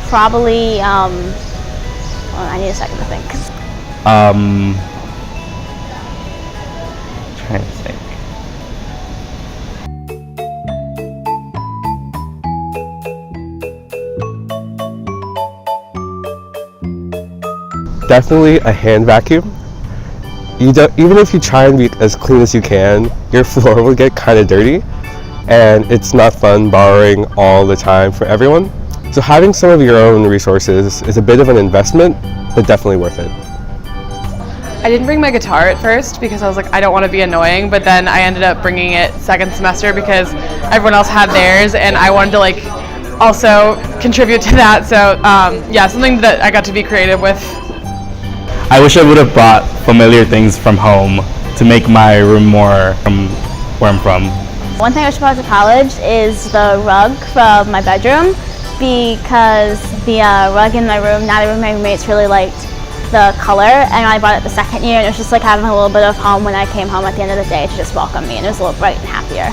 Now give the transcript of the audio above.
Probably, well, I need a second to think. Trying to think. Definitely a hand vacuum. Even if you try and be as clean as you can, your floor will get kind of dirty, and it's not fun borrowing all the time for everyone. So having some of your own resources is a bit of an investment, but definitely worth it. I didn't bring my guitar at first because I was like, I don't want to be annoying, but then I ended up bringing it second semester because everyone else had theirs and I wanted to like also contribute to that. So yeah, something that I got to be creative with. I wish I would have brought familiar things from home to make my room more from where I'm from. One thing I should brought to college is the rug from my bedroom, because the rug in my room, not everyone my roommates really liked the color, and I bought it the second year, and it was just like having a little bit of home when I came home at the end of the day to just welcome me, and it was a little bright and happier.